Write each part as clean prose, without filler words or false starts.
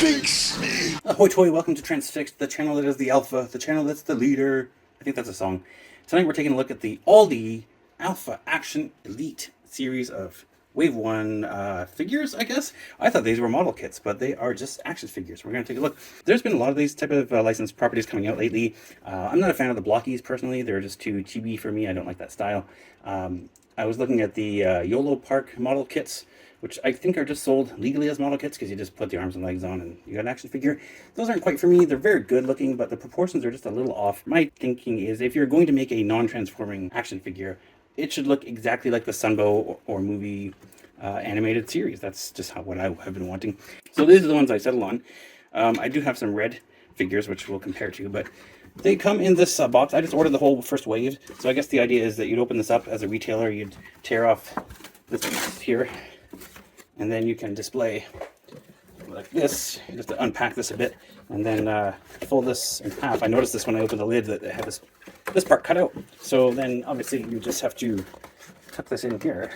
Fix me! Ahoy toy, welcome to Transfixed, the channel that is the alpha, the channel that's the leader. I think that's a song. Tonight we're taking a look at the Auldey Alpha Action Elite series of Wave 1 figures, I guess. I thought these were model kits, but they are just action figures. We're going to take a look. There's been a lot of these type of licensed properties coming out lately. I'm not a fan of the blockies, personally. They're just too chibi for me. I don't like that style. I was looking at the YOLO Park model kits, which I think are just sold legally as model kits because you just put the arms and legs on and you got an action figure. Those aren't quite for me. They're very good looking, but the proportions are just a little off. My thinking is if you're going to make a non-transforming action figure, it should look exactly like the Sunbow or movie animated series. That's just what I have been wanting. So these are the ones I settled on. I do have some red figures, which we'll compare to, but they come in this box. I just ordered the whole first wave. So I guess the idea is that you'd open this up as a retailer, you'd tear off this piece here, and then you can display like this. You have to unpack this a bit and then fold this in half. I noticed this when I opened the lid that it had this part cut out. So then obviously you just have to tuck this in here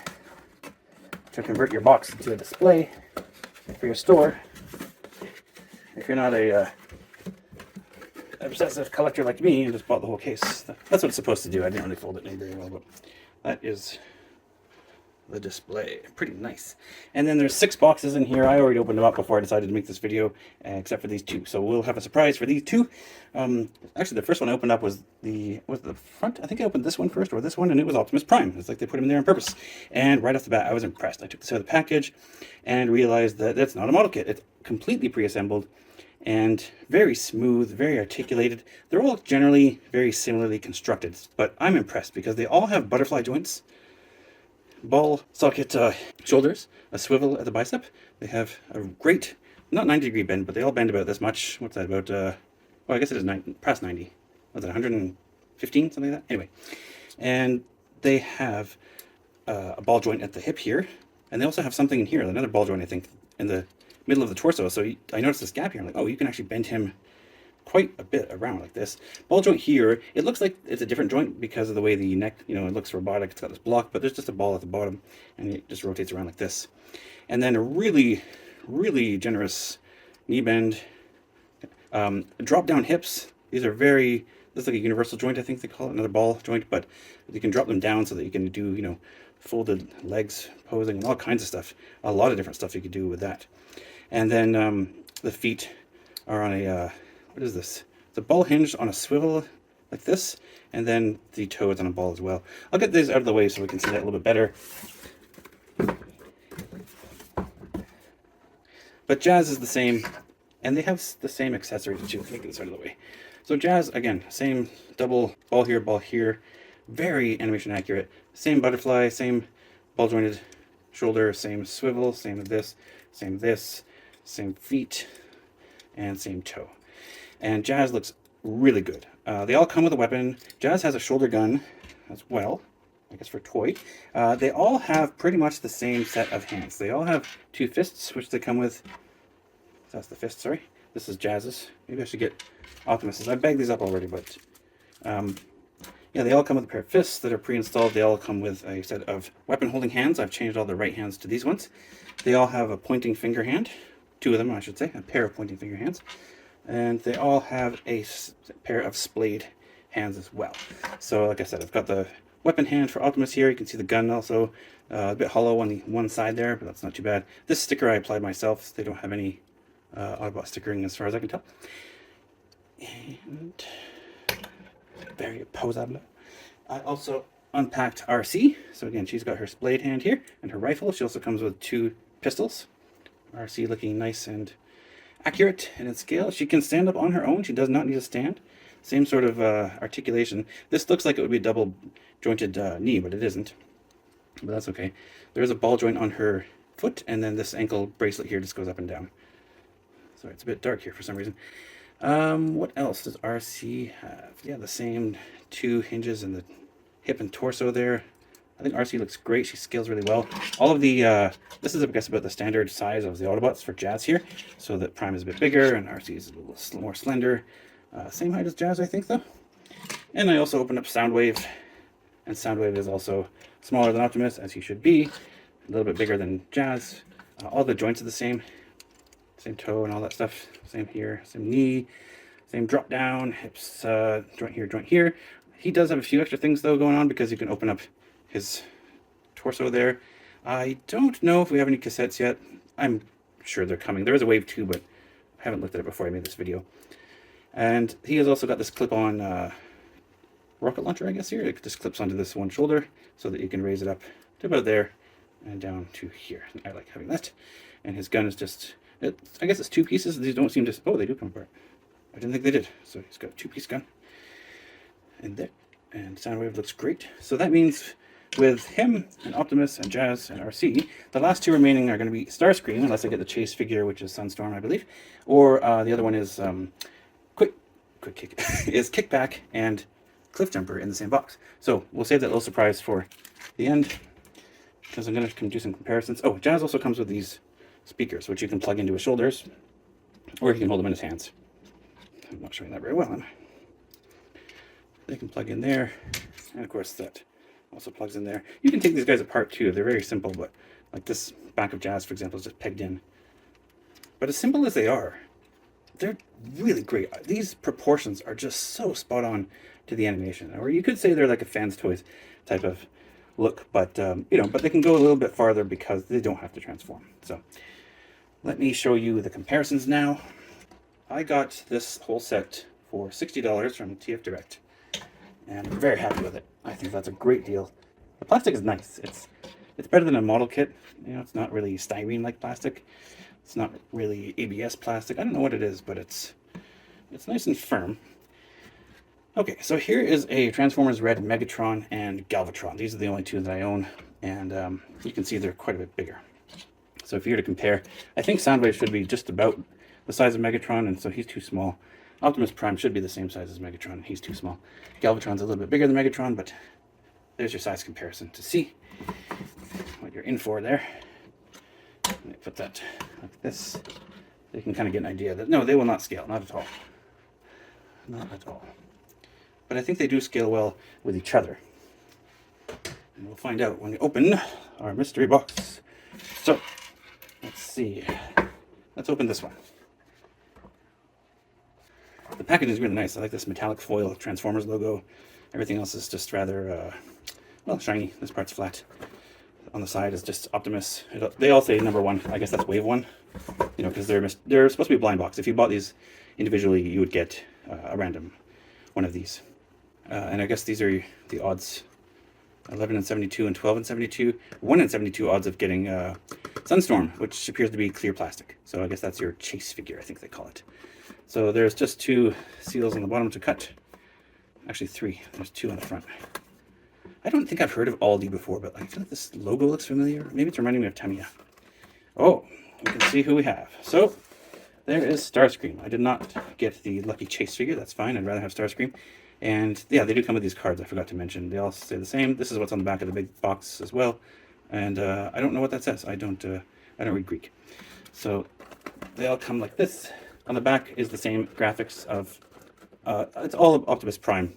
to convert your box into a display for your store. If you're not a obsessive collector like me and just bought the whole case. That's what it's supposed to do. I didn't really fold it in very well, but that is the display. Pretty nice. And then there's 6 boxes in here. I already opened them up before I decided to make this video, except for these 2. So we'll have a surprise for these 2. Actually, the first one I opened up was the front. I think I opened this one first, or this one, and it was Optimus Prime. It's like they put him in there on purpose. And right off the bat, I was impressed. I took this out of the package and realized that it's not a model kit. It's completely pre-assembled and very smooth, very articulated. They're all generally very similarly constructed, but I'm impressed because they all have butterfly joints, ball socket shoulders, a swivel at the bicep. They have a great, not 90-degree bend, but they all bend about this much. What's that, about, well, I guess it is past 90. What's that, 115, something like that? Anyway, and they have a ball joint at the hip here, and they also have something in here, another ball joint, I think, in the middle of the torso. So I noticed this gap here. I'm like, oh, you can actually bend him quite a bit around like this. Ball joint here, it looks like it's a different joint because of the way the neck, it looks robotic. It's got this block, but there's just a ball at the bottom and it just rotates around like this. And then a really, really generous knee bend. Drop down hips. These are this is like a universal joint, I think they call it, another ball joint, but you can drop them down so that you can do, folded legs posing and all kinds of stuff. A lot of different stuff you could do with that. And then the feet are on a, what is this? It's a ball hinge on a swivel like this, and then the toe is on a ball as well. I'll get these out of the way so we can see that a little bit better. But Jazz is the same, and they have the same accessories too. Let me get this out of the way. So Jazz, again, same double ball here, very animation accurate. Same butterfly, same ball jointed shoulder, same swivel, same this, same feet, and same toe. And Jazz looks really good. They all come with a weapon. Jazz has a shoulder gun as well, I guess for toy. They all have pretty much the same set of hands. They all have 2 fists, which they come with. That's the fist, sorry. This is Jazz's. Maybe I should get Optimus's. I bagged these up already, but yeah, they all come with a pair of fists that are pre-installed. They all come with a set of weapon-holding hands. I've changed all the right hands to these ones. They all have a pointing finger hand. 2 of them, I should say. A pair of pointing finger hands. And they all have a pair of splayed hands as well. So, like I said, I've got the weapon hand for Optimus here. You can see the gun also a bit hollow on the one side there, but that's not too bad. This sticker I applied myself. They don't have any Autobot stickering as far as I can tell. And very posable. I also unpacked RC. So again, she's got her splayed hand here and her rifle. She also comes with 2 pistols. RC looking nice and accurate in its scale. She can stand up on her own. She does not need a stand. Same sort of articulation. This looks like it would be a double jointed knee, but it isn't. But that's okay. There is a ball joint on her foot, and then this ankle bracelet here just goes up and down. Sorry, it's a bit dark here for some reason. What else does RC have? Yeah, the same 2 hinges in the hip and torso there. I think RC looks great. She scales really well. All of the, this is, I guess, about the standard size of the Autobots for Jazz here. So that Prime is a bit bigger and RC is a little more slender. Same height as Jazz, I think, though. And I also opened up Soundwave. And Soundwave is also smaller than Optimus, as he should be. A little bit bigger than Jazz. All the joints are the same. Same toe and all that stuff. Same here, same knee, same drop down, hips, joint here, joint here. He does have a few extra things though going on because you can open up his torso there. I don't know if we have any cassettes yet. I'm sure they're coming. There is a Wave 2, but I haven't looked at it before I made this video. And he has also got this clip-on rocket launcher, I guess, here. It just clips onto this one shoulder so that you can raise it up to about there and down to here. I like having that. And his gun is just, I guess it's two pieces. These don't seem to, oh, they do come apart. I didn't think they did. So he's got a two-piece gun in there. And Soundwave looks great. So that means with him and Optimus and Jazz and RC, the last two remaining are going to be Starscream, unless I get the chase figure, which is Sunstorm, I believe. Or the other one is Quick Kick, is Kickback and Cliffjumper in the same box. So we'll save that little surprise for the end, because I'm going to do some comparisons. Oh, Jazz also comes with these speakers, which you can plug into his shoulders, or he can hold them in his hands. I'm not showing that very well, am I? They can plug in there, and of course that also plugs in there. You can take these guys apart too. They're very simple, but like this back of Jazz, for example, is just pegged in. But as simple as they are, they're really great. These proportions are just so spot on to the animation. Or you could say they're like a Fans Toys type of look, but you know, but they can go a little bit farther because they don't have to transform. So let me show you the comparisons now. I got this whole set for $60 from TF Direct, and I'm very happy with it. I think that's a great deal. The plastic is nice. It's better than a model kit. You know, it's not really styrene like plastic. It's not really ABS plastic. I don't know what it is, but it's nice and firm. Okay, so here is a Transformers Red Megatron and Galvatron. These are the only two that I own, and you can see they're quite a bit bigger. So if you were to compare, I think Soundwave should be just about the size of Megatron, and so he's too small. Optimus Prime should be the same size as Megatron, and he's too small. Galvatron's a little bit bigger than Megatron, but there's your size comparison to see what you're in for there. Let me put that like this. You can kind of get an idea that, no, they will not scale, not at all. Not at all. But I think they do scale well with each other. And we'll find out when we open our mystery box. So, let's see. Let's open this one. The packaging is really nice. I like this metallic foil Transformers logo. Everything else is just rather, well, shiny. This part's flat. On the side is just Optimus. They all say number 1. I guess that's Wave 1. You know, because they're supposed to be a blind box. If you bought these individually, you would get a random one of these. And I guess these are the odds: 11 and 72 and 12 and 72. 1 and 72 odds of getting Sunstorm, which appears to be clear plastic. So I guess that's your chase figure, I think they call it. So there's just 2 seals on the bottom to cut. Actually 3. There's 2 on the front. I don't think I've heard of Auldey before, but I feel like this logo looks familiar. Maybe it's reminding me of Tamiya. Oh, we can see who we have. So there is Starscream. I did not get the lucky chase figure. That's fine. I'd rather have Starscream. And yeah, they do come with these cards. I forgot to mention. They all say the same. This is what's on the back of the big box as well. And I don't know what that says. I don't read Greek. So they all come like this. On the back is the same graphics of. It's all of Optimus Prime,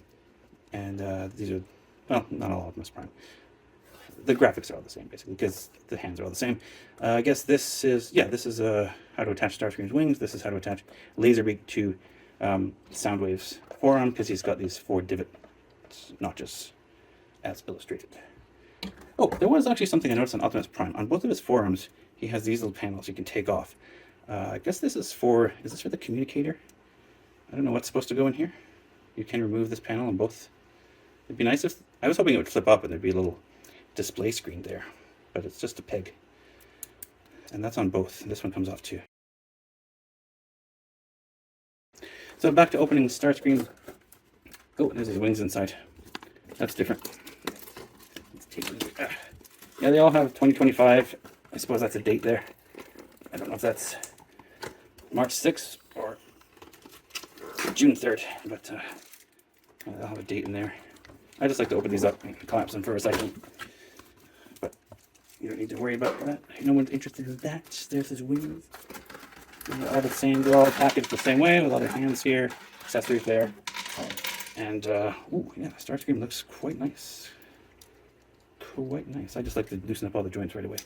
and these are, well, not all Optimus Prime. The graphics are all the same basically because the hands are all the same. I guess this is, yeah, this is how to attach Starscream's wings. This is how to attach Laserbeak to Soundwave's forearm, because he's got these 4 divot notches as illustrated. Oh, there was actually something I noticed on Optimus Prime. On both of his forearms, he has these little panels you can take off. I guess this is this for the communicator? I don't know what's supposed to go in here. You can remove this panel on both. It'd be nice if, I was hoping it would flip up and there'd be a little display screen there, but it's just a peg. And that's on both. This one comes off too. So back to opening Starscream. Oh, there's his wings inside. That's different. Let's take these. Yeah, they all have 2025. I suppose that's a date there. I don't know if that's March 6th or June 3rd, but I'll have a date in there. I just like to open these up and collapse them for recycling. But you don't need to worry about that. No one's interested in that. There's his wings. They're all the same. They're all packaged the same way with all their hands here, accessories there. And, ooh, yeah, Starscream looks quite nice. Quite nice. I just like to loosen up all the joints right away.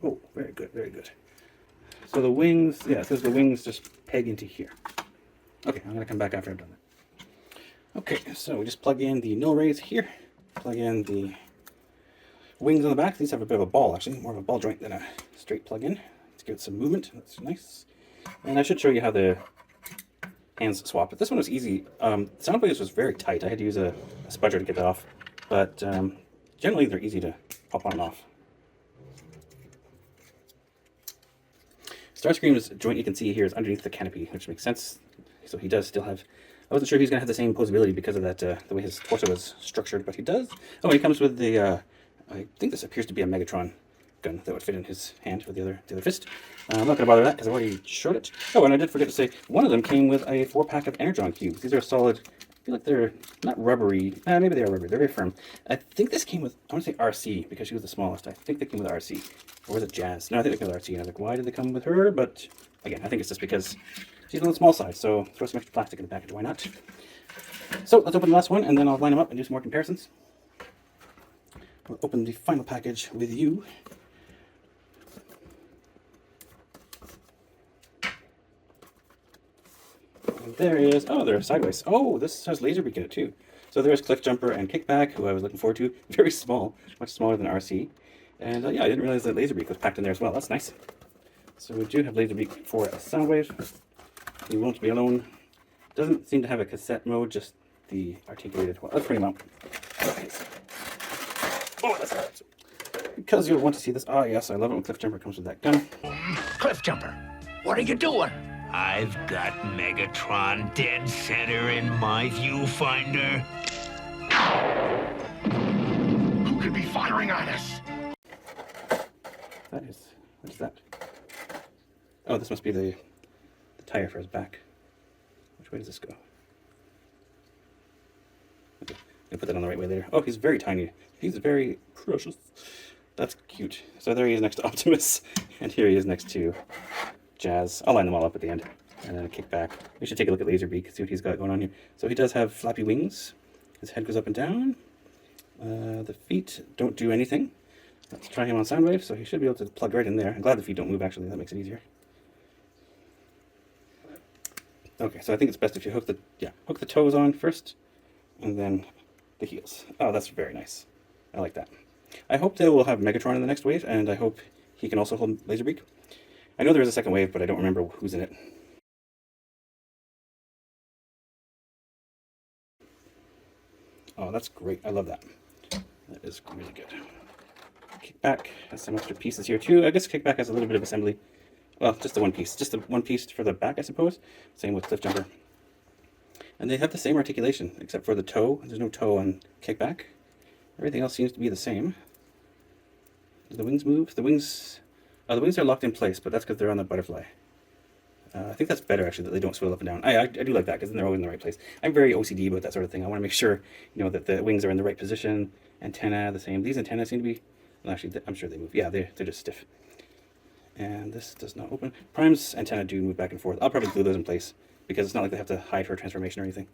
Oh, very good, very good. So the wings, yeah, it says the wings just peg into here. Okay, I'm going to come back after I've done that. Okay, so we just plug in the null rays here. Plug in the wings on the back. These have a bit of a ball, actually, more of a ball joint than a straight plug-in. Let's give it some movement. That's nice. And I should show you how the hands swap. But this one was easy. Soundwaves was very tight. I had to use a spudger to get that off. But generally, they're easy to pop on and off. Starscream's joint you can see here is underneath the canopy, which makes sense. So he does still have... I wasn't sure he was going to have the same posability because of that, the way his torso was structured, but he does. Oh, he comes with the... I think this appears to be a Megatron gun that would fit in his hand with the other fist. I'm not going to bother with that because I've already showed it. Oh, and I did forget to say, one of them came with a 4-pack of Energon cubes. These are solid... I feel like they're not rubbery. Maybe they are rubbery. They're very firm. I think this came with... I want to say RC because she was the smallest. I think they came with RC. Or was it Jazz? No, I think they came with RC. And I was like, why did they come with her? But again, I think it's just because she's on the small side. So throw some extra plastic in the package. Why not? So let's open the last one and then I'll line them up and do some more comparisons. We'll open the final package with you. And there is, oh, they're sideways. Oh, this has Laserbeak in it too. So there's Cliffjumper and Kickback, who I was looking forward to. Very small, much smaller than RC. And yeah, I didn't realize that Laserbeak was packed in there as well. That's nice. So we do have Laserbeak for a Soundwave. He won't be alone. Doesn't seem to have a cassette mode, just the articulated one. Let's bring him out. Okay. Oh, that's nice. Because you'll want to see this. Ah, yes, I love it when Cliffjumper comes with that gun. Cliffjumper, what are you doing? I've got Megatron dead center in my viewfinder. Who could be firing on us? That is, what is that? Oh, this must be the tire for his back. Which way does this go? Okay, I'll put that on the right way later. Oh, he's very tiny. He's very precious. That's cute. So there he is next to Optimus, and here he is next to Jazz. I'll line them all up at the end. And then a Kickback. We should take a look at Laserbeak, see what he's got going on here. So he does have flappy wings. His head goes up and down. The feet don't do anything. Let's try him on Soundwave, so he should be able to plug right in there. I'm glad the feet don't move, actually. That makes it easier. Okay, so I think it's best if you hook the toes on first, and then the heels. Oh, that's very nice. I like that. I hope they will have Megatron in the next wave, and I hope he can also hold Laserbeak. I know there is a second wave, but I don't remember who's in it. Oh, that's great. I love that. That is really good. Kickback has some extra pieces here too. I guess Kickback has a little bit of assembly. Well, just the one piece. Just the one piece for the back, I suppose. Same with Cliffjumper. And they have the same articulation, except for the toe. There's no toe on Kickback. Everything else seems to be the same. Do the wings move? The wings are locked in place, but that's because they're on the butterfly. I think that's better, actually, that they don't swirl up and down. I do like that, because then they're always in the right place. I'm very OCD about that sort of thing. I want to make sure, you know, that the wings are in the right position. Antenna, the same. These antennas seem to be... Well, actually, I'm sure they move. Yeah, they're just stiff. And this does not open. Prime's antenna do move back and forth. I'll probably glue those in place, because it's not like they have to hide her transformation or anything.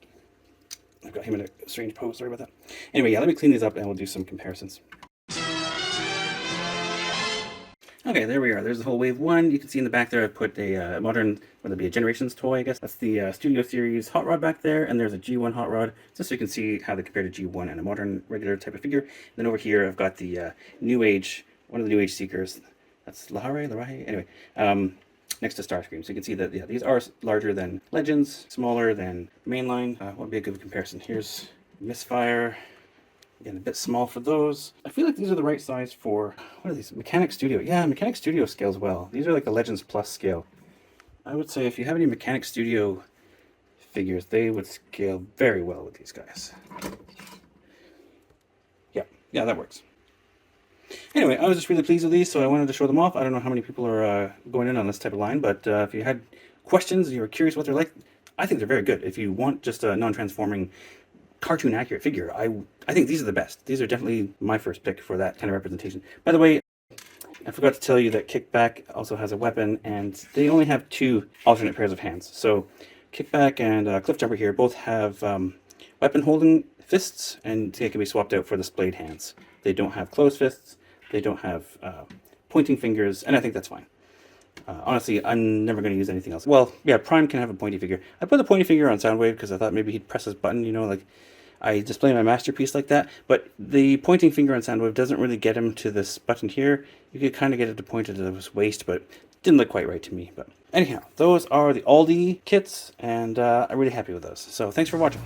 I've got him in a strange pose. Sorry about that. Anyway, yeah, let me clean these up, and we'll do some comparisons. Okay, there we are. There's the whole wave one. You can see in the back there I've put a modern, whether it be a Generations toy, I guess. That's the Studio Series hot rod back there, and there's a G1 hot rod, just so you can see how they compare to G1 and a modern regular type of figure. And then over here I've got the New Age, one of the New Age Seekers. That's Lahare? Anyway, next to Starscream. So you can see that, yeah, these are larger than Legends, smaller than Mainline. What would be a good comparison? Here's Misfire. Again, a bit small for those. I feel like these are the right size for, what are these? Mechanic Studio. Yeah, Mechanic Studio scales well. These are like the Legends Plus scale. I would say if you have any Mechanic Studio figures, they would scale very well with these guys. Yeah, that works. Anyway, I was just really pleased with these, so I wanted to show them off. I don't know how many people are going in on this type of line, but if you had questions, you were curious what they're like, I think they're very good. If you want just a non-transforming, cartoon accurate figure, I think these are the best. These are definitely my first pick for that kind of representation. By the way, I forgot to tell you that Kickback also has a weapon, and they only have 2 alternate pairs of hands. So Kickback and Cliffjumper here both have weapon holding fists, and they can be swapped out for the splayed hands. They don't have closed fists, they don't have pointing fingers, and I think that's fine. Honestly, I'm never going to use anything else. Well, yeah, Prime can have a pointy figure. I put the pointy figure on Soundwave because I thought maybe he'd press his button, you know, like I display my masterpiece like that. But the pointing finger on Soundwave doesn't really get him to this button here. You could kind of get it to point it at his waist, but didn't look quite right to me. But anyhow, those are the Auldey kits, and I'm really happy with those. So thanks for watching.